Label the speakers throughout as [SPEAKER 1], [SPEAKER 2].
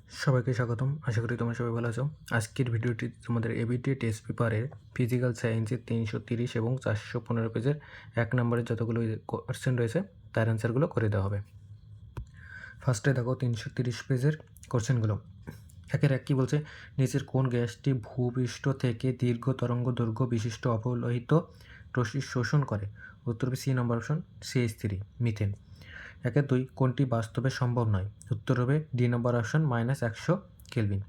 [SPEAKER 1] সবাইকে স্বাগতম। আশা করি তোমরা সবাই ভালো আছো। আজকের ভিডিওটি তোমাদের এবিটি টেস্ট পেপারের ফিজিক্যাল সায়েন্সের 330 এবং 415 পেজের 1 নম্বরের যতগুলো কোয়েশ্চেন রয়েছে তার অ্যান্সারগুলো করে দেওয়া হবে। ফার্স্টে দেখো 330 পেজের কোয়েশ্চেনগুলো। একের এক কী বলছে, নিচের কোন গ্যাসটি ভূপৃষ্ঠ থেকে দীর্ঘ তরঙ্গ দৈর্ঘ্য বিশিষ্ট অপলোহিত রশ্মি শোষণ করে? উত্তর হবে সি নম্বর অপশন CH3 মিথেন। একের দুই, কোনটি বাস্তবে সম্ভব নয়? উত্তর হবে ডি নম্বর অপশন -100 কেলভিন।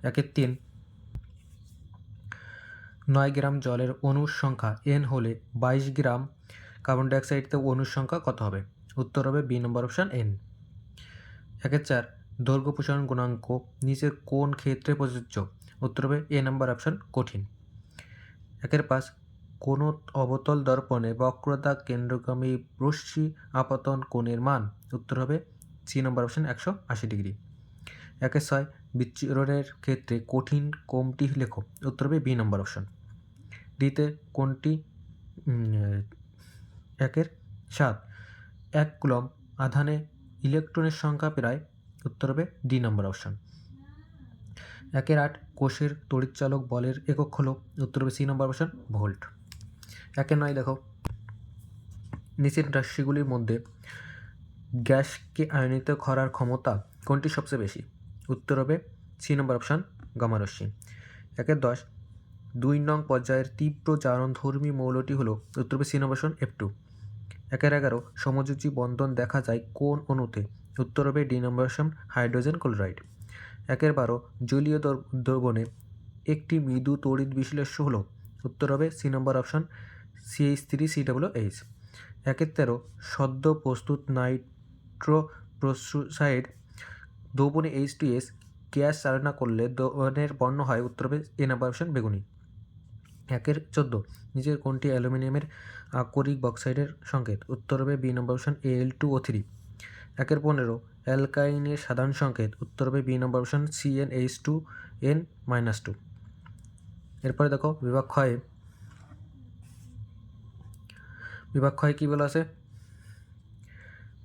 [SPEAKER 1] একের তিন, 9 গ্রাম জলের অণুর সংখ্যা n হলে 22 গ্রাম কার্বন ডাইঅক্সাইডতে অণুর সংখ্যা কত হবে? উত্তর হবে বি নম্বর অপশন n। একের চার, দৈর্ঘ্য প্রসারণ গুণাঙ্ক নিচের কোন ক্ষেত্রে প্রযোজ্য? উত্তর হবে এ নম্বর অপশন কঠিন। একের পাঁচ, কোন অবতল দর্পণে বক্রতা কেন্দ্রগামী রশ্মি আপতন কোণের মান? উত্তর হবে সি নম্বর অপশন 180 ডিগ্রি। একের ছয়, বিচ্ছুরণের ক্ষেত্রে কঠিন কোণটি লেখো। উত্তর হবে বি নম্বর অপশন। ডিতে কোনটি? একের সাত, 1 কুলম্ব আধানে ইলেকট্রনের সংখ্যা প্রায়? উত্তর হবে ডি নম্বর অপশন। একের আট, কোষের তড়িৎচালক বলের একক হলো? উত্তর হবে সি নম্বর অপশন ভোল্ট। একের নয় দেখো, নিচের রাশিগুলির মধ্যে গ্যাসকে আয়নিত করার ক্ষমতা কোনটি সবচেয়ে বেশি? উত্তর হবে সি নম্বর অপশন গামা রশ্মি। একের 10, 2 নং পর্যায়ের তীব্র জারণধর্মী মৌলটি হলো? উত্তর হবে সি নম্বর অপশন F2। একের 11, সমযোজী বন্ধন দেখা যায় কোন অণুতে? উত্তর হবে ডি নম্বর অপশন হাইড্রোজেন ক্লোরাইড। একের 12, জলীয় দ্রবণে একটি মৃদু তড়িৎ বিশ্লেষ্য হলো? উত্তর হবে সি নম্বর অপশন CH3COOH। একের 13, সদ্য প্রস্তুত নাইট্রোপ্রোসাইড দ্রবণে H2S গ্যাস চালনা করলে দ্রবণের বর্ণ হয়? উত্তর হবে এ নম্বর অপশন বেগুনি। একের 14, নিচের কোনটি অ্যালুমিনিয়ামের আকরিক বক্সাইডের সংকেত? উত্তর হবে বি নম্বর অপশন Al2O3। একের 15, অ্যালকাইনের সাধারণ সংকেত? উত্তর হবে বি নম্বর অপশন CnH2n-2। এরপরে দেখো বিভাগ ক্ষয়ে কী বলা আছে?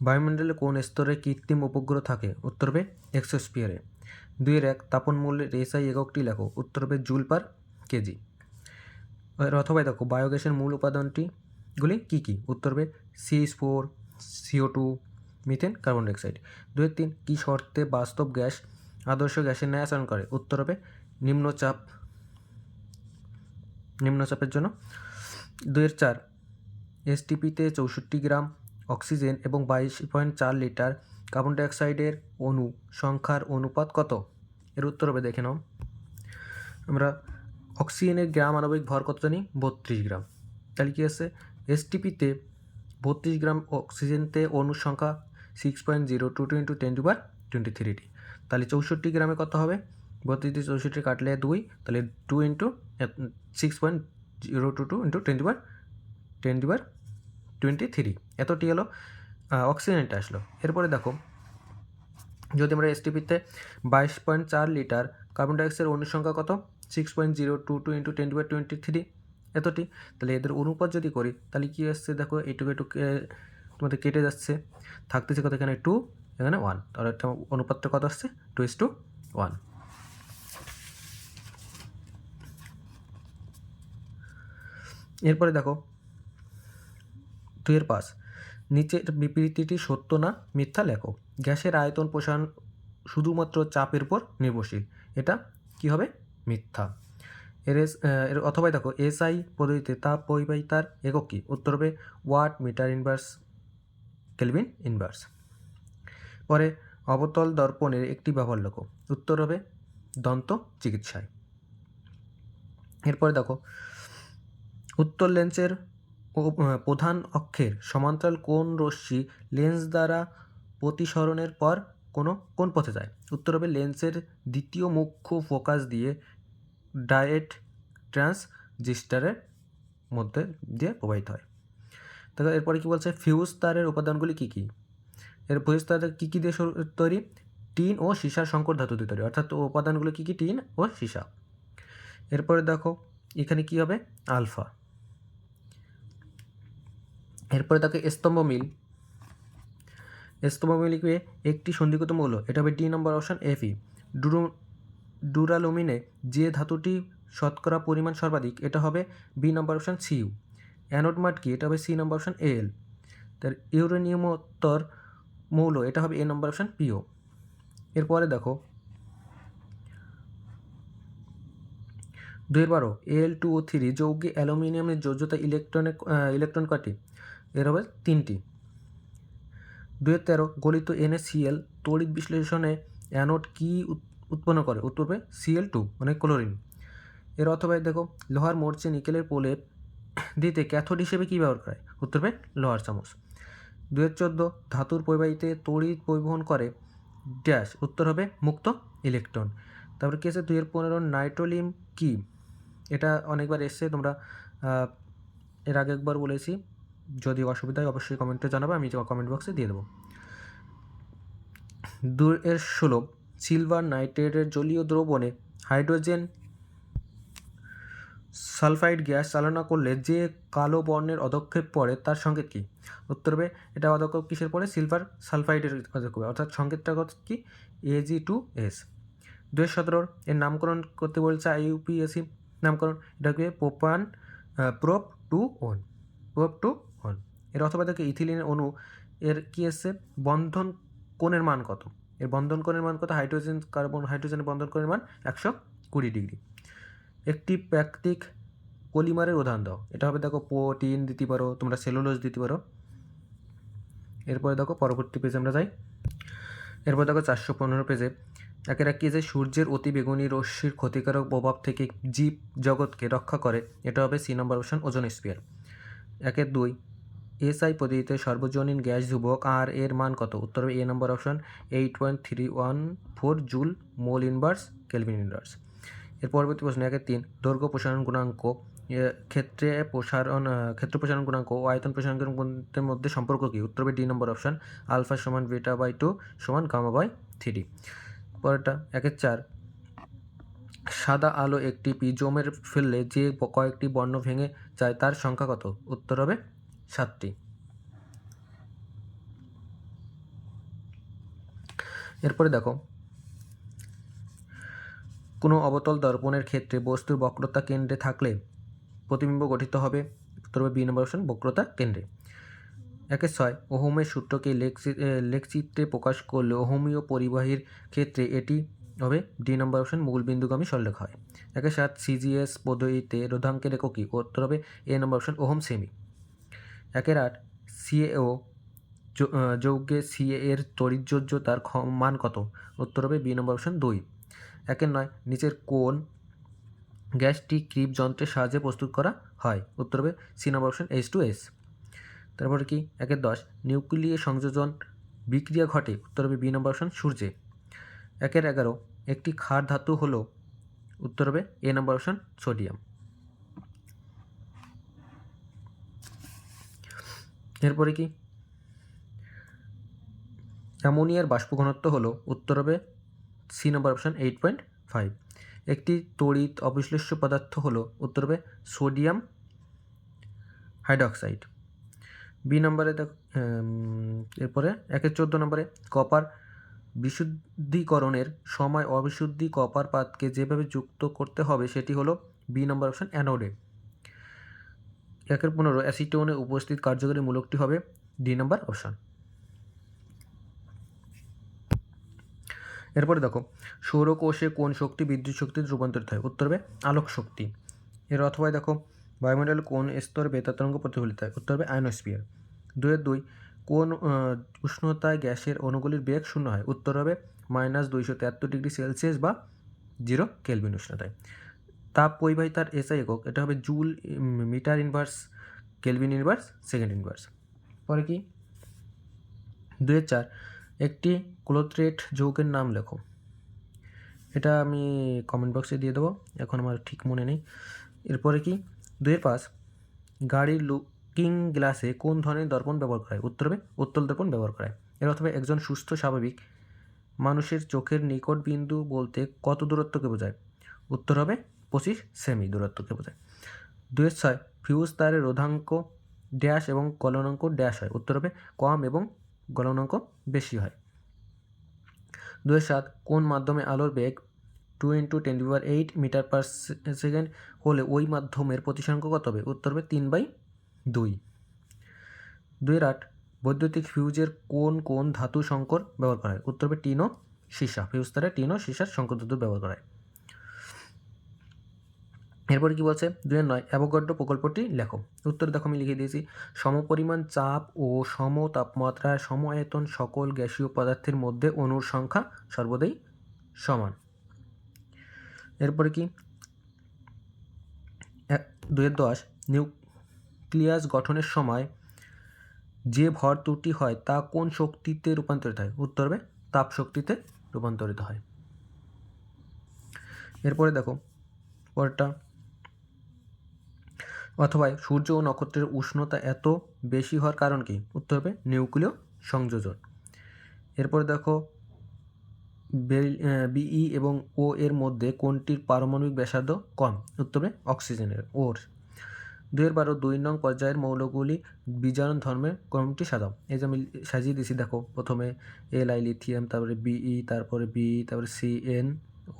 [SPEAKER 1] বায়ুমণ্ডলে কোন স্তরে কৃত্রিম উপগ্রহ থাকে? উত্তর হবে এক্সোস্ফিয়ারে। 2-1, তাপন মূল্যের SI এককটি লেখো। উত্তর হবে জুল পার কেজি। অথবা দেখো বায়োগ্যাসের মূল উপাদানগুলি কী কী? উত্তর হবে CH4, CO2, methane, carbon dioxide. 2-3, কী শর্তে বাস্তব গ্যাস আদর্শ গ্যাসের ন্যায় আচরণ করে? উত্তর হবে নিম্নচাপের জন্য। 2-4, STPতে 64 গ্রাম অক্সিজেন এবং 22.4 লিটার কার্বন ডাইঅক্সাইডের অণু সংখ্যার অনুপাত কত? এর উত্তর হবে, দেখে নাও, আমরা অক্সিজেনের গ্রাম আণবিক ভর কত জানি? 32 গ্রাম। তাহলে কী আছে? STPতে 32 গ্রাম অক্সিজেনতে অণুর সংখ্যা 6.022 × 10⁻23 তাহলে 64 গ্রামে কত হবে? 32 দিয়ে 64 কাটলে 2, তাহলে 2 × 6.022 × 10⁻23 এতটি হলো অক্সিজেনটা আসলো। এরপরে দেখো, যদি আমরা STPতে 22.4 লিটার কার্বন ডাইঅক্সাইডের অণুর সংখ্যা কত? 6.022 × 10⁻23 এতটি, তাহলে এদের অনুপাত যদি করি তাহলে কী আসছে? দেখো এইটুকু তোমাদের কেটে যাচ্ছে, থাকতেছে কত? এখানে 2, এখানে 1, তাহলে একটা অনুপাতটা কত আসছে? 2:1। এরপরে দেখো 2-5, নিচের বিবৃতিটি সত্য না মিথ্যা লেখো। গ্যাসের আয়তন প্রসারণ শুধুমাত্র চাপের উপর নির্ভরশীল। এটা কি হবে? মিথ্যা। অথবা দেখো SI পদ্ধতিতে তাপ পরিবাহিতার একক কী? উত্তর হবে watt metre inverse kelvin inverse. পরে অবতল দর্পণের একটি ব্যবহার লেখো। উত্তর হবে দন্ত চিকিৎসায়। এরপরে দেখো, উত্তর লেন্সের প্রধান অক্ষের সমান্তরাল কোন রশ্মি লেন্স দ্বারা প্রতিসরণের পর কোন পথে যায়? উত্তর হবে লেন্সের দ্বিতীয় মুখ্য ফোকাস দিয়ে ডায়েট ট্রান্সজিস্টারের মধ্যে দিয়ে প্রবাহিত হয়। তাহলে এরপরে কী বলছে? ফিউজ তারের উপাদানগুলি কী কী? এর ফিউজ তার কী কী দিয়ে তৈরি? টিন ও সীসার সংকর ধাতু দিয়ে তৈরি, অর্থাৎ উপাদানগুলো কী কী? টিন ও সীসা। এরপরে দেখো এখানে কী হবে? আলফা। এরপরে তাকে স্তম্ভ মিলিকে একটি সন্ধিগত মৌল, এটা হবে ডি নম্বর অপশন Fe। ডুরালুমিনে যে ধাতুটি শতকরা পরিমাণ সর্বাধিক, এটা হবে বি নম্বর অপশান সিইউ। অ্যানোড মাড কি, এটা হবে সি নম্বর অপশান এল। তার ইউরেনিয়ামোত্তর মৌল, এটা হবে এ নম্বর অপশান পিও। এরপরে দেখো 2-12 Al2O3 যৌগে অ্যালুমিনিয়ামের যোজ্যতা ইলেকট্রন কয়টি? এর হবে 3টি। 2-13 গলিত NaCl তড়িৎ বিশ্লেষণে অ্যানোড কি উৎপন্ন করে? উত্তর হবে Cl2 মানে ক্লোরিন। এর অথবা দেখো লোহার মরচে নিকেলের প্রলেপ দিতে ক্যাথোড হিসেবে কী ব্যবহার করে? উত্তর হবে লোহার চামচ। 2-14 ধাতুর পরিবাহীতে তড়িৎ পরিবহন করে ড্যাশ, উত্তর হবে মুক্ত ইলেকট্রন। তারপরে কি আছে 2-15 নাইট্রোলিম কি? এটা অনেকবার এসছে, তোমরা এর আগে একবার বলেছি, যদি অসুবিধা হয় অবশ্যই কমেন্টে জানাবে, আমি কমেন্ট বক্সে দিয়ে দেবো। 2-16 সিলভার নাইট্রেটের জলীয় দ্রবণে হাইড্রোজেন সালফাইড গ্যাস চালনা করলে যে কালো বর্ণের অধক্ষেপ পড়ে তার সংকেত কী? উত্তর হবে এটা অধক্ষেপ কিসের পড়ে? সিলভার সালফাইডের অধক্ষেপ, অর্থাৎ সংকেতটা কি? Ag2S। 2-17 এর নামকরণ করতে বলছে IUPAC নামকরণ, এটা কি? Prop 2-1 prop 2-1। এর অথবা দেখো ইথিলিনের অণু, এর কি এসছে? বন্ধন কোণের মান কত? এর বন্ধন কোণের মান কত? হাইড্রোজেনের বন্ধন কোণের মান 120 ডিগ্রি। একটি প্রাকৃতিক পলিমারের উদাহরণ দাও। এটা হবে দেখো প্রোটিন দিতে পারো, তোমরা সেলুলোজ দিতে পারো। এরপরে দেখো পরবর্তী পেজে আমরা যাই। এরপর দেখো 415 পেজে একের এক যে সূর্যের অতি বেগুনি রশ্মির ক্ষতিকারক প্রভাব থেকে জীব জগৎকে রক্ষা করে, এটা হবে সি নম্বর অপশান ওজোন স্ফিয়ার। 1-2 SI পদ্ধতিতে সর্বজনীন গ্যাস ধ্রুবক আর এর মান কত? উত্তর হবে A number option 8.314 joule mole inverse kelvin inverse. এর পরবর্তী প্রশ্ন 1-3 দৈর্ঘ্য প্রসারণ গুণাঙ্ক ক্ষেত্র প্রসারণ গুণাঙ্ক ও আয়তন প্রসারণ গুণাঙ্কের মধ্যে সম্পর্ক কী? উত্তর হবে ডি নম্বর অপশান আলফা সমান বিটা বাই 2 সমান গামা বাই 3। পরেরটা 1-4 সাদা আলো একটি প্রিজমের ফেললে যে কয়েকটি বর্ণ ভেঙে যায় তার সংখ্যা কত? উত্তর হবে 7টি। এরপরে দেখো কোনো অবতল দর্পণের ক্ষেত্রে বস্তুর বক্রতা কেন্দ্রে থাকলে প্রতিবিম্ব গঠিত হবে, উত্তর হবে বি নম্বর অপশন বক্রতা কেন্দ্রে। 1-6 ওহমের সূত্রকে লেখচিত্রে প্রকাশ করলে ওহমীয় পরিবাহীর ক্ষেত্রে এটি হবে ডি নম্বর অপশন মূল বিন্দুগামী সরলরেখ হয়। 1-7 CGS পদ্ধতিতে রোধাঙ্কের একক কি? উত্তর হবে A number option ohm cm. 1-8 CaO যৌগে Ca এর তড়িৎযোজ্যতার মান কত? উত্তর হবে বি নম্বর অপশন 2। 1-9 নিচের কোন গ্যাসটি ক্রিপ যন্ত্রের সাহায্যে প্রস্তুত করা হয়? উত্তর হবে সি নম্বর অপশন H2S। তারপরে কি 1-10 নিউক্লিয় সংযোজন বিক্রিয়া ঘটে, উত্তর হবে বি নম্বর অপশন সূর্যে। 1-11 একটি ক্ষার ধাতু হলো, উত্তর হবে এ নম্বর অপশন সোডিয়াম। এরপরে কি অ্যামোনিয়ার বাষ্প ঘনত্ব হলো, উত্তর হবে সি নম্বর অপশন 8.5। একটি তড়িৎ অবিশ্লেষ্য পদার্থ হলো, উত্তর হবে সোডিয়াম হাইড্রোক্সাইড। বি নম্বরে এরপরে 1-14 নম্বরে কপার বিশুদ্ধীকরণের সময় অবিশুদ্ধি কপার পাতকে যেভাবে যুক্ত করতে হবে সেটি হলো বি নম্বর অপশন অ্যানোডে। 1-15 অ্যাসিটোনে উপস্থিত কার্যকরী মূলকটি হবে ডি নম্বর অপশন। এরপরে দেখো সৌরকোষে কোন শক্তি বিদ্যুৎ শক্তিতে রূপান্তরিত হয়? উত্তর হবে আলোক শক্তি। এর অথবা দেখো বায়ুমণ্ডলে কোন স্তরে বেতার তরঙ্গ প্রতিফলিত হয়? উত্তর হবে আয়নোস্ফিয়ার। 2-2 কোন উষ্ণতায় গ্যাসের অণুগুলির বেগ শূন্য হয়? উত্তর হবে -273 ডিগ্রি সেলসিয়াস বা 0 কেলভিন উষ্ণতায়। তাপ পরিবাহিতার এসআই একক, এটা হবে joule metre inverse kelvin inverse second inverse. পরে কি 2-4 একটি ক্লোথ্রেট যৌগের নাম লেখো। এটা আমি কমেন্ট বক্সে দিয়ে দেবো, এখন আমার ঠিক মনে নেই। এরপরে কি 2-5 গাড়ির লুকিং গ্লাসে কোন ধরনের দর্পণ ব্যবহার করা হয়? উত্তর হবে উত্তল দর্পণ ব্যবহার করা হয়। এর অথবা একজন সুস্থ স্বাভাবিক মানুষের চোখের নিকট বিন্দু বলতে কত দূরত্বকে বোঝায়? উত্তর হবে 25 সেমি দূরত্বকে বোঝায়। 2-6 ফিউজ তারের রোধাঙ্ক ড্যাশ এবং গলনাঙ্ক ড্যাশ হয়? উত্তর হবে কম এবং গলনাঙ্ক বেশি হয়। 2-7 কোন মাধ্যমে আলোর বেগ 2 × 10⁸ মিটার পার সেকেন্ড হলে ওই মাধ্যমের প্রতিসরাঙ্ক কত হবে? উত্তর হবে 3/2। 2-8 বৈদ্যুতিক ফিউজের কোন ধাতু সংকর ব্যবহার করা হয়? উত্তর হবে টিন ও সীসা। ফিউজ তারে টিন ও সীসার সংকর ধাতু ব্যবহার করা হয়। এরপরে কি বলছে 2-9 অ্যাভোগাড্রো প্রকল্পটি লেখো। উত্তর দেখো আমি লিখে দিয়েছি, সমপরিমাণ চাপ ও সম তাপমাত্রায় সম আয়তন সকল গ্যাসীয় পদার্থের মধ্যে অণুর সংখ্যা সর্বদাই সমান। এরপরে কি 2-10 নিউক্লিয়াস গঠনের সময় যে ভর ত্রুটি হয় তা কোন শক্তিতে রূপান্তরিত হয়? উত্তর হবে তাপ শক্তিতে রূপান্তরিত হয়। এরপরে দেখো পরেরটা, অথবা সূর্য ও নক্ষত্রের উষ্ণতা এত বেশি হওয়ার কারণ কি? উত্তর হবে নিউক্লিয় সংযোজন। এরপরে দেখো বিই এবং ও এর মধ্যে কোনটির পারমাণবিক ব্যাসার্ধ কম? উত্তর হবে অক্সিজেনের, ওর। 2-12 2 নং পর্যায়ের মৌলগুলি বিজারণ ধর্মের ক্রমটি সাজাও। এই যে আমি সাজিয়ে দিয়েছি দেখো, প্রথমে Li লিথিয়াম, তারপরে Be, তারপরে Be, তারপরে Cn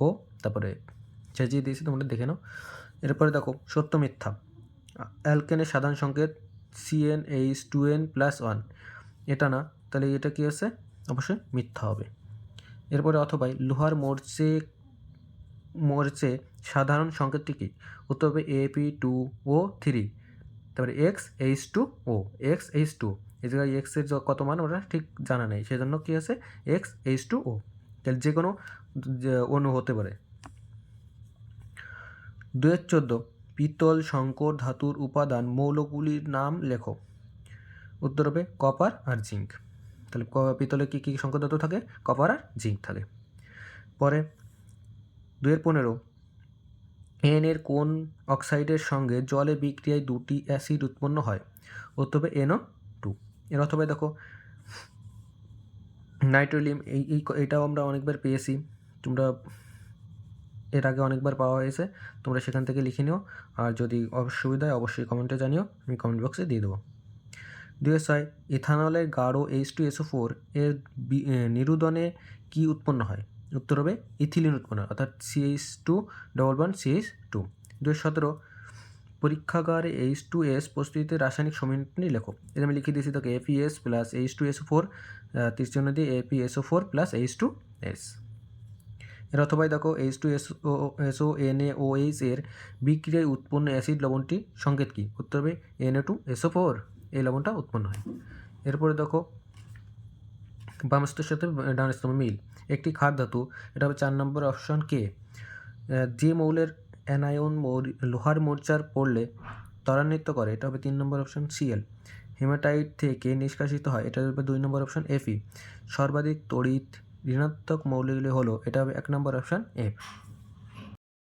[SPEAKER 1] ও তারপরে সাজিয়ে দিয়েছি, তোমরা দেখে নাও। এরপরে দেখো সত্য মিথ্যা। অ্যালকেনের সাধারণ সংকেত CnH2n+1, এটা না, তাহলে এটা কি আছে? অবশ্যই মিথ্যা হবে। এরপরে অথবা লোহার মোর্চে সাধারণ সংকেতটি কি? উত্তর হবে Ap2O3, তারপরে XH2O, XH2। এই জায়গায় X এর কত মান ওটা ঠিক জানা নেই, সেজন্য কি আছে XH2O, তাহলে যে কোনো অণু হতে পারে। 2-14 পিতল সংকর ধাতুর উপাদান মৌলগুলির নাম লেখো। উত্তর হবে কপার আর জিঙ্ক। তাহলে পিতলে কী কী সংকর ধাতু থাকে? কপার আর জিঙ্ক থাকে। পরে 2-15 এন এর কোন অক্সাইডের সঙ্গে জলে বিক্রিয়ায় দুটি অ্যাসিড উৎপন্ন হয়? উত্তর হবে NO2। এর অথবা দেখো নাইট্রোলিয়াম, এইটাও আমরা অনেকবার পেয়েছি, তোমরা এর আগে অনেকবার পাওয়া হয়েছে, তোমরা সেখান থেকে লিখে নিও। আর যদি অসুবিধা হয় অবশ্যই কমেন্টে জানিও, আমি কমেন্ট বক্সে দিয়ে দেবো। 2-6 ইথানলের গাঢ় H2SO4 এর নিরুদনে কি উৎপন্ন হয়? উত্তর হবে ইথিলিন উৎপন্ন হয়, অর্থাৎ CH2 2-17 পরীক্ষাগারে H2S প্রস্তুতিতে রাসায়নিক সমীকরণটি লেখো। এটা আমি লিখে দিয়েছি তোকে FeS + H2SO4 চিহ্ন দিয়ে FeSO4 + H2S। এর অথবা দেখো H2SO NaOH এর বিক্রিয়ায় উৎপন্ন অ্যাসিড লবণটি সংকেত কি? উত্তর হবে Na2SO4, এই লবণটা উৎপন্ন হয়। এরপরে দেখো বামস্তর সাথে ডানস্তর মিল, একটি ক্ষার ধাতু, এটা হবে 4 নম্বর অপশন কে। যে মৌলের অ্যানায়ন লোহার মোর্চার পড়লে ত্বরান্বিত করে, এটা হবে 3 নম্বর অপশন Cl। হেমাটাইট থেকে নিষ্কাশিত হয়, এটা হবে 2 নম্বর অপশন Fe। সর্বাধিক তড়িৎ ঋণাত্মক মৌলগুলি হলো, এটা হবে 1 নম্বর অপশন F।